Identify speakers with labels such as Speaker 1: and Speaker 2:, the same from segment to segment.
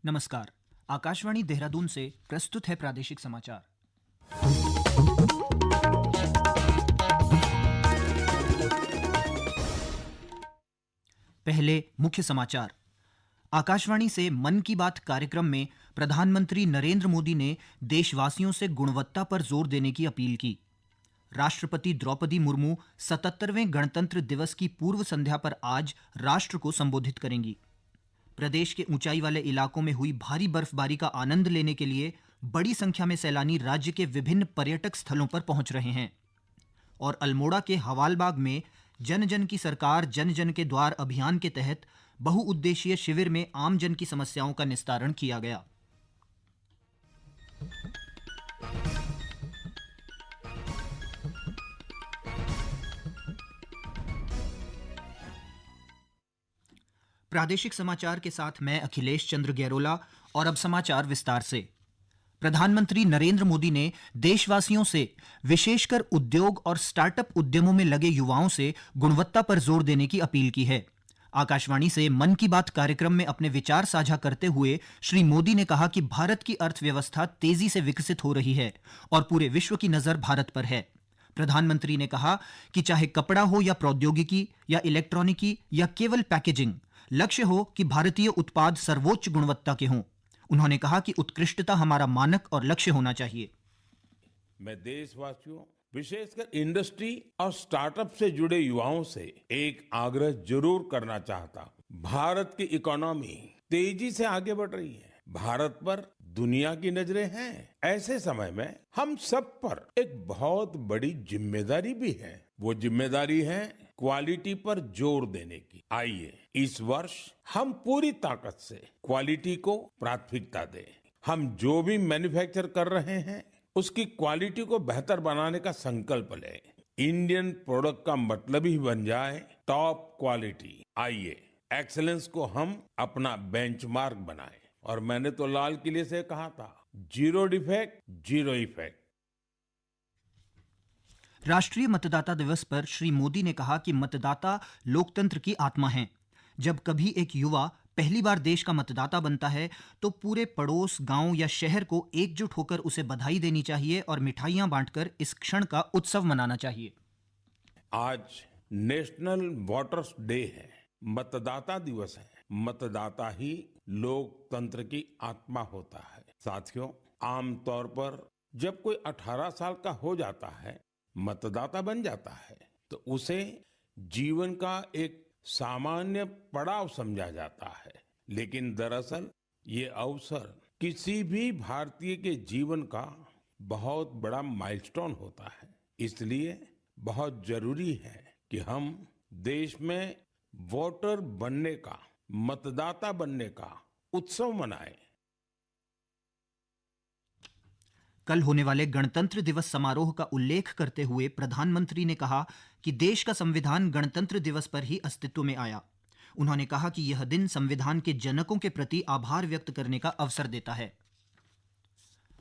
Speaker 1: नमस्कार। आकाशवाणी देहरादून से प्रस्तुत है प्रादेशिक समाचार। पहले मुख्य समाचार। आकाशवाणी से मन की बात कार्यक्रम में प्रधानमंत्री नरेंद्र मोदी ने देशवासियों से गुणवत्ता पर जोर देने की अपील की। राष्ट्रपति द्रौपदी मुर्मू 77वें गणतंत्र दिवस की पूर्व संध्या पर आज राष्ट्र को संबोधित करेंगी। प्रदेश के ऊंचाई वाले इलाकों में हुई भारी बर्फबारी का आनंद लेने के लिए बड़ी संख्या में सैलानी राज्य के विभिन्न पर्यटक स्थलों पर पहुंच रहे हैं। और अल्मोड़ा के हवालबाग में जन जन की सरकार जन जन के द्वार अभियान के तहत बहुउद्देशीय शिविर में आम जन की समस्याओं का निस्तारण किया गया। प्रादेशिक समाचार के साथ मैं अखिलेश चंद्र गैरोला। और अब समाचार विस्तार से। प्रधानमंत्री नरेंद्र मोदी ने देशवासियों से, विशेषकर उद्योग और स्टार्टअप उद्यमों में लगे युवाओं से गुणवत्ता पर जोर देने की अपील की है। आकाशवाणी से मन की बात कार्यक्रम में अपने विचार साझा करते हुए श्री मोदी ने कहा कि भारत की अर्थव्यवस्था तेजी से विकसित हो रही है और पूरे विश्व की नजर भारत पर है। प्रधानमंत्री ने कहा कि चाहे कपड़ा हो या प्रौद्योगिकी या इलेक्ट्रॉनिकी या केवल पैकेजिंग, लक्ष्य हो कि भारतीय उत्पाद सर्वोच्च गुणवत्ता के हों। उन्होंने कहा कि उत्कृष्टता हमारा मानक और लक्ष्य होना चाहिए।
Speaker 2: मैं देशवासियों, विशेषकर इंडस्ट्री और स्टार्टअप से जुड़े युवाओं से एक आग्रह जरूर करना चाहता हूं। भारत की इकोनॉमी तेजी से आगे बढ़ रही है। भारत पर दुनिया की नजरें हैं। ऐसे समय में हम सब पर एक बहुत बड़ी जिम्मेदारी भी है। वो जिम्मेदारी है क्वालिटी पर जोर देने की। आइए इस वर्ष हम पूरी ताकत से क्वालिटी को प्राथमिकता दें। हम जो भी मैन्युफैक्चर कर रहे हैं उसकी क्वालिटी को बेहतर बनाने का संकल्प लें। इंडियन प्रोडक्ट का मतलब ही बन जाए टॉप क्वालिटी। आइए एक्सीलेंस को हम अपना बेंचमार्क बनाएं। और मैंने तो लाल किले से कहा था, जीरो डिफेक्ट जीरो इफेक्ट।
Speaker 1: राष्ट्रीय मतदाता दिवस पर श्री मोदी ने कहा कि मतदाता लोकतंत्र की आत्मा हैं। जब कभी एक युवा पहली बार देश का मतदाता बनता है तो पूरे पड़ोस, गांव या शहर को एकजुट होकर उसे बधाई देनी चाहिए और मिठाइयां बांटकर इस क्षण का उत्सव मनाना चाहिए।
Speaker 2: आज नेशनल वोटर्स डे है, मतदाता दिवस है। मतदाता ही लोकतंत्र की आत्मा होता है। साथियों, आमतौर पर जब कोई 18 साल का हो जाता है, मतदाता बन जाता है, तो उसे जीवन का एक सामान्य पड़ाव समझा जाता है। लेकिन दरअसल ये अवसर किसी भी भारतीय के जीवन का बहुत बड़ा माइलस्टोन होता है। इसलिए बहुत जरूरी है कि हम देश में वोटर बनने का, मतदाता बनने का उत्सव मनाएं।
Speaker 1: कल होने वाले गणतंत्र दिवस समारोह का उल्लेख करते हुए प्रधानमंत्री ने कहा कि देश का संविधान गणतंत्र दिवस पर ही अस्तित्व में आया। उन्होंने कहा कि यह दिन संविधान के जनकों के प्रति आभार व्यक्त करने का अवसर देता है।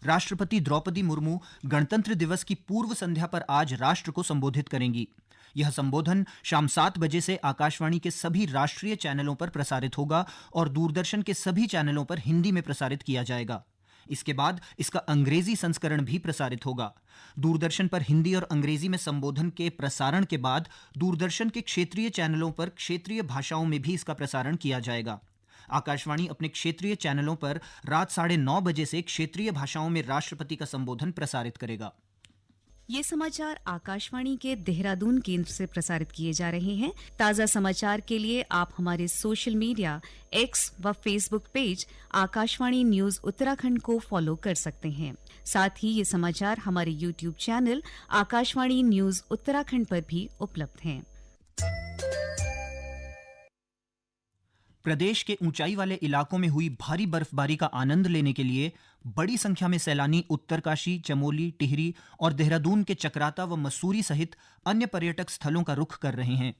Speaker 1: राष्ट्रपति द्रौपदी मुर्मू गणतंत्र दिवस की पूर्व संध्या पर आज राष्ट्र को संबोधित करेंगी। यह संबोधन शाम 7 बजे से आकाशवाणी के सभी राष्ट्रीय चैनलों पर प्रसारित होगा और दूरदर्शन के सभी चैनलों पर हिंदी में प्रसारित किया जाएगा। इसके बाद इसका अंग्रेजी संस्करण भी प्रसारित होगा। दूरदर्शन पर हिंदी और अंग्रेजी में संबोधन के प्रसारण के बाद दूरदर्शन के क्षेत्रीय चैनलों पर क्षेत्रीय भाषाओं में भी इसका प्रसारण किया जाएगा। आकाशवाणी अपने क्षेत्रीय चैनलों पर रात 9:30 बजे से क्षेत्रीय भाषाओं में राष्ट्रपति का संबोधन प्रसारित करेगा।
Speaker 3: ये समाचार आकाशवाणी के देहरादून केंद्र से प्रसारित किए जा रहे हैं। ताज़ा समाचार के लिए आप हमारे सोशल मीडिया एक्स व Facebook page Akashvani news Uttarakhand को फॉलो कर सकते हैं। साथ ही ये समाचार हमारे YouTube channel Akashvani news Uttarakhand पर भी उपलब्ध हैं।
Speaker 1: प्रदेश के ऊंचाई वाले इलाकों में हुई भारी बर्फबारी का आनंद लेने के लिए बड़ी संख्या में सैलानी उत्तरकाशी, चमोली, टिहरी और देहरादून के चकराता व मसूरी सहित अन्य पर्यटक स्थलों का रुख कर रहे हैं।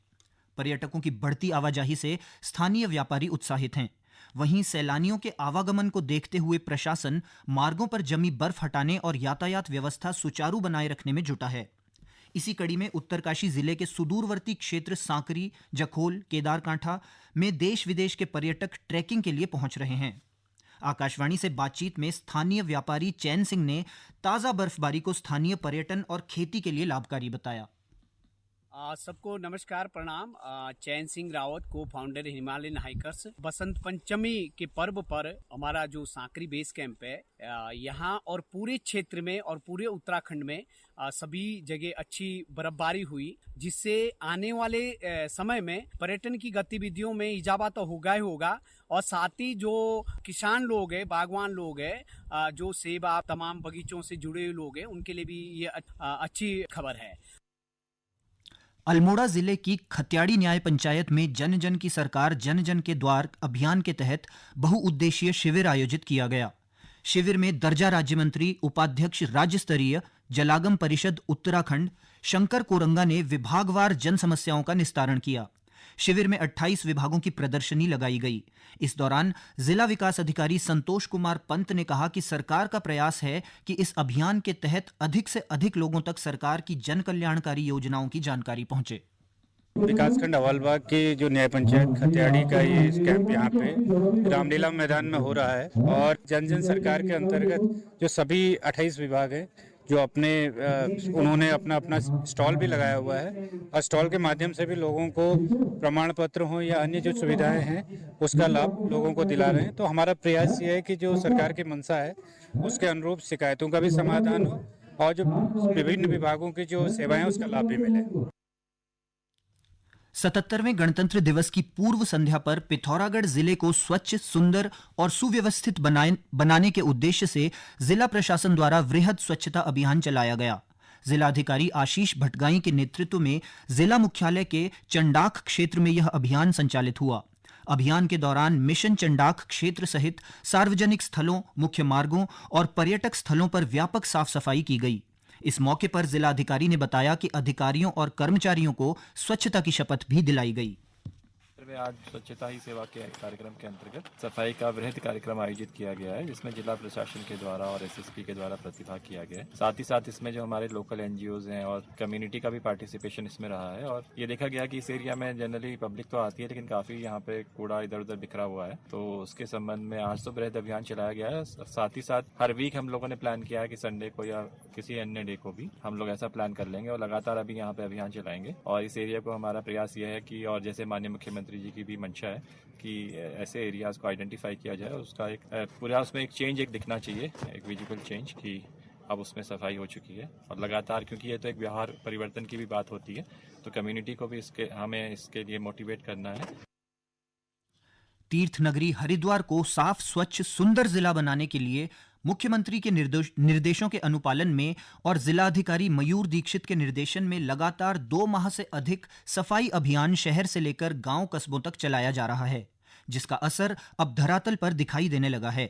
Speaker 1: पर्यटकों की बढ़ती आवाजाही से स्थानीय व्यापारी उत्साहित हैं। वहीं सैलानियों के आवागमन को देखते हुए प्रशासन मार्गों पर जमी बर्फ हटाने और यातायात व्यवस्था सुचारू बनाए रखने में जुटा है। इसी कड़ी में उत्तरकाशी जिले के सुदूरवर्ती क्षेत्र सांकरी, जखोल, केदारकांठा में देश विदेश के पर्यटक ट्रैकिंग के लिए पहुंच रहे हैं। आकाशवाणी से बातचीत में स्थानीय व्यापारी चैन सिंह ने ताज़ा बर्फबारी को स्थानीय पर्यटन और खेती के लिए लाभकारी बताया।
Speaker 4: सबको नमस्कार, प्रणाम। चैन सिंह रावत, को founder Himalayan hikers. Basant Panchami के पर्व पर हमारा जो सांकरी बेस कैंप है यहाँ और पूरे क्षेत्र में और पूरे उत्तराखंड में सभी जगह अच्छी बर्फबारी हुई, जिससे आने वाले समय में पर्यटन की गतिविधियों में इजाफा तो होगा ही होगा, और साथ ही जो किसान लोग हैं, बागवान लोग हैं, जो सेब तमाम बगीचों से जुड़े हुए लोग हैं, उनके लिए भी ये अच्छी खबर है।
Speaker 1: अल्मोड़ा जिले की खत्याड़ी न्याय पंचायत में जन जन की सरकार जन जन के द्वार अभियान के तहत बहुउद्देशीय शिविर आयोजित किया गया। शिविर में दर्जा राज्य मंत्री उपाध्यक्ष राज्य स्तरीय जलागम परिषद उत्तराखंड शंकर कोरंगा ने विभागवार जन समस्याओं का निस्तारण किया। शिविर में 28 विभागों की प्रदर्शनी लगाई गई। इस दौरान जिला विकास अधिकारी संतोष कुमार पंत ने कहा कि सरकार का प्रयास है कि इस अभियान के तहत अधिक से अधिक लोगों तक सरकार की जन कल्याणकारी योजनाओं की जानकारी पहुंचे।
Speaker 5: विकासखंड अवालबाग के जो न्याय पंचायत खत्याड़ी का ये कैंप यहाँ पे रामलीला मैदान में हो रहा है, और जन जन सरकार के अंतर्गत जो सभी 28 विभाग हैं जो उन्होंने अपना स्टॉल भी लगाया हुआ है, और स्टॉल के माध्यम से भी लोगों को प्रमाण पत्र हो या अन्य जो सुविधाएं हैं उसका लाभ लोगों को दिला रहे हैं। तो हमारा प्रयास ये है कि जो सरकार की मंशा है उसके अनुरूप शिकायतों का भी समाधान हो और जो विभिन्न विभागों की जो सेवाएं उसका लाभ भी मिले।
Speaker 1: 77वें गणतंत्र दिवस की पूर्व संध्या पर पिथौरागढ़ जिले को स्वच्छ, सुंदर और सुव्यवस्थित बनाने के उद्देश्य से जिला प्रशासन द्वारा वृहद स्वच्छता अभियान चलाया गया। जिलाधिकारी आशीष भटगाई के नेतृत्व में जिला मुख्यालय के चंडाख क्षेत्र में यह अभियान संचालित हुआ। अभियान के दौरान मिशन चंडाख क्षेत्र सहित सार्वजनिक स्थलों, मुख्य मार्गों और पर्यटक स्थलों पर व्यापक साफ सफाई की गई। इस मौके पर जिलाधिकारी ने बताया कि अधिकारियों और कर्मचारियों को स्वच्छता की शपथ भी दिलाई गई।
Speaker 6: आज स्वच्छता ही सेवा के कार्यक्रम के अंतर्गत सफाई का वृहद कार्यक्रम आयोजित किया गया है, जिसमें जिला प्रशासन के द्वारा और एसएसपी के द्वारा प्रतिभाग किया गया है। साथ ही साथ इसमें जो हमारे लोकल एनजीओज हैं और कम्युनिटी का भी पार्टिसिपेशन इसमें रहा है, और ये देखा गया कि इस एरिया में जनरली पब्लिक तो आती है लेकिन काफी यहाँ पे कूड़ा इधर उधर बिखरा हुआ है। तो उसके संबंध में आज तो वृहद अभियान चलाया गया है। साथ ही साथ हर वीक हम लोगों ने प्लान किया है कि संडे को या किसी अन्य डे को भी हम लोग ऐसा प्लान कर लेंगे और लगातार अभी यहाँ पे अभियान चलाएंगे। और इस एरिया को हमारा प्रयास ये है कि, और जैसे माननीय मुख्यमंत्री जी की भी मंशा है कि ऐसे एरियाज को आइडेंटिफाई किया जाए, उसका एक पूरा उसमें एक चेंज दिखना चाहिए, एक विजिबल चेंज कि अब उसमें सफाई हो चुकी है। और लगातार, क्योंकि ये तो एक व्यवहार परिवर्तन की भी बात होती है, तो कम्युनिटी को भी हमें इसके लिए मोटिवेट करना है।
Speaker 1: तीर्थ नगरी हरिद्वार को साफ, स्वच्छ, सुंदर जिला बनाने के लिए मुख्यमंत्री के निर्देशों के अनुपालन में और जिलाधिकारी मयूर दीक्षित के निर्देशन में लगातार 2 माह से अधिक सफाई अभियान शहर से लेकर गांव कस्बों तक चलाया जा रहा है, जिसका असर अब धरातल पर दिखाई देने लगा है।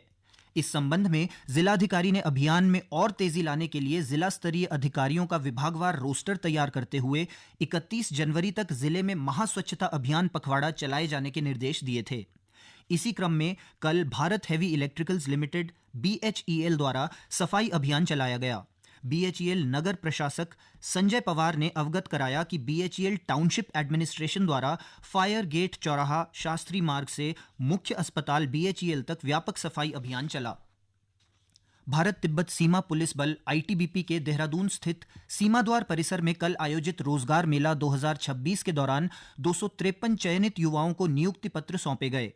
Speaker 1: इस संबंध में जिलाधिकारी ने अभियान में और तेजी लाने के लिए जिला स्तरीय अधिकारियों का विभागवार रोस्टर तैयार करते हुए 31 जनवरी तक जिले में महास्वच्छता अभियान पखवाड़ा चलाए जाने के निर्देश दिए थे। इसी क्रम में कल Bharat heavy electricals limited BHEL द्वारा सफाई अभियान चलाया गया। BHEL नगर प्रशासक संजय पवार ने अवगत कराया कि BHEL टाउनशिप एडमिनिस्ट्रेशन द्वारा फायर गेट चौराहा शास्त्री मार्ग से मुख्य अस्पताल BHEL तक व्यापक सफाई अभियान चला। भारत तिब्बत सीमा पुलिस बल ITBP के देहरादून स्थित सीमा द्वार परिसर में कल आयोजित रोजगार मेला 2026 के दौरान 253 चयनित युवाओं को नियुक्ति पत्र सौंपे गए।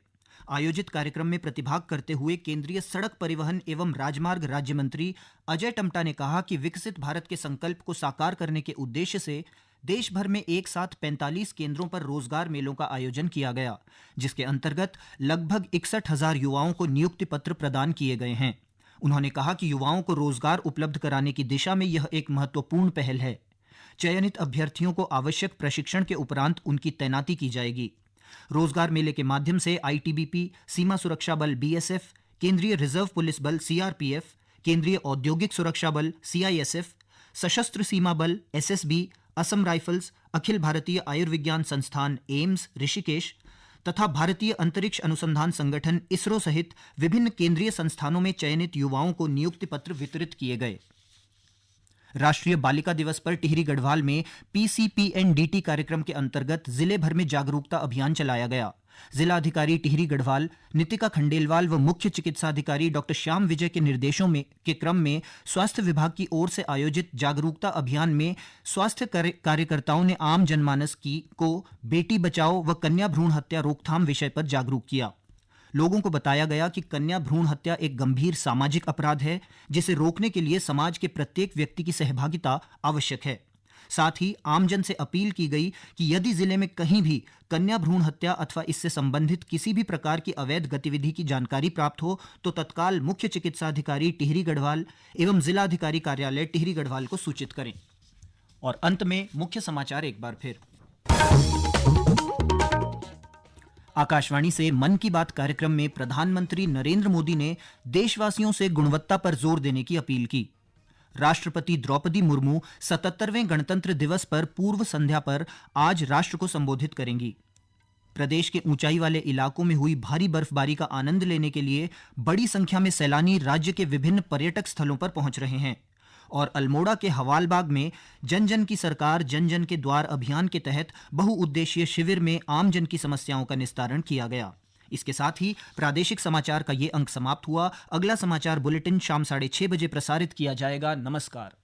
Speaker 1: आयोजित कार्यक्रम में प्रतिभाग करते हुए केंद्रीय सड़क परिवहन एवं राजमार्ग राज्य मंत्री अजय टम्टा ने कहा कि विकसित भारत के संकल्प को साकार करने के उद्देश्य से देश भर में एक साथ 45 केंद्रों पर रोजगार मेलों का आयोजन किया गया, जिसके अंतर्गत लगभग 61,000 युवाओं को नियुक्ति पत्र प्रदान किए गए हैं। उन्होंने कहा कि युवाओं को रोजगार उपलब्ध कराने की दिशा में यह एक महत्वपूर्ण पहल है। चयनित अभ्यर्थियों को आवश्यक प्रशिक्षण के उपरांत उनकी तैनाती की जाएगी। रोजगार मेले के माध्यम से ITBP, सीमा सुरक्षा बल BSF, केंद्रीय रिजर्व पुलिस बल CRPF, केंद्रीय औद्योगिक सुरक्षा बल CISF, सशस्त्र सीमा बल SSB, असम राइफल्स, अखिल भारतीय आयुर्विज्ञान संस्थान एम्स ऋषिकेश तथा भारतीय अंतरिक्ष अनुसंधान संगठन ISRO सहित विभिन्न केंद्रीय संस्थानों में चयनित युवाओं को नियुक्ति पत्र वितरित किए गए। राष्ट्रीय बालिका दिवस पर टिहरी गढ़वाल में PCPNDT कार्यक्रम के अंतर्गत जिले भर में जागरूकता अभियान चलाया गया। जिला अधिकारी टिहरी गढ़वाल नितिका खंडेलवाल व मुख्य चिकित्साधिकारी डॉक्टर श्याम विजय के निर्देशों में के क्रम में स्वास्थ्य विभाग की ओर से आयोजित जागरूकता अभियान में स्वास्थ्य कार्यकर्ताओं ने आम जनमानस को बेटी बचाओ व कन्या भ्रूण हत्या रोकथाम विषय पर जागरूक किया। लोगों को बताया गया कि कन्या भ्रूण हत्या एक गंभीर सामाजिक अपराध है जिसे रोकने के लिए समाज के प्रत्येक व्यक्ति की सहभागिता आवश्यक है। साथ ही आमजन से अपील की गई कि यदि जिले में कहीं भी कन्या भ्रूण हत्या अथवा इससे संबंधित किसी भी प्रकार की अवैध गतिविधि की जानकारी प्राप्त हो तो तत्काल मुख्य चिकित्साधिकारी टिहरी गढ़वाल एवं जिला अधिकारी कार्यालय टिहरी गढ़वाल को सूचित करें। और अंत में मुख्य समाचार एक बार फिर। आकाशवाणी से मन की बात कार्यक्रम में प्रधानमंत्री नरेंद्र मोदी ने देशवासियों से गुणवत्ता पर जोर देने की अपील की। राष्ट्रपति द्रौपदी मुर्मू 77वें गणतंत्र दिवस पर पूर्व संध्या पर आज राष्ट्र को संबोधित करेंगी। प्रदेश के ऊंचाई वाले इलाकों में हुई भारी बर्फबारी का आनंद लेने के लिए बड़ी संख्या में सैलानी राज्य के विभिन्न पर्यटक स्थलों पर पहुंच रहे हैं। और अल्मोड़ा के हवालबाग में जन जन की सरकार जन जन के द्वार अभियान के तहत बहुउद्देशीय शिविर में आम जन की समस्याओं का निस्तारण किया गया। इसके साथ ही प्रादेशिक समाचार का ये अंक समाप्त हुआ। अगला समाचार बुलेटिन शाम 6:30 बजे प्रसारित किया जाएगा। नमस्कार।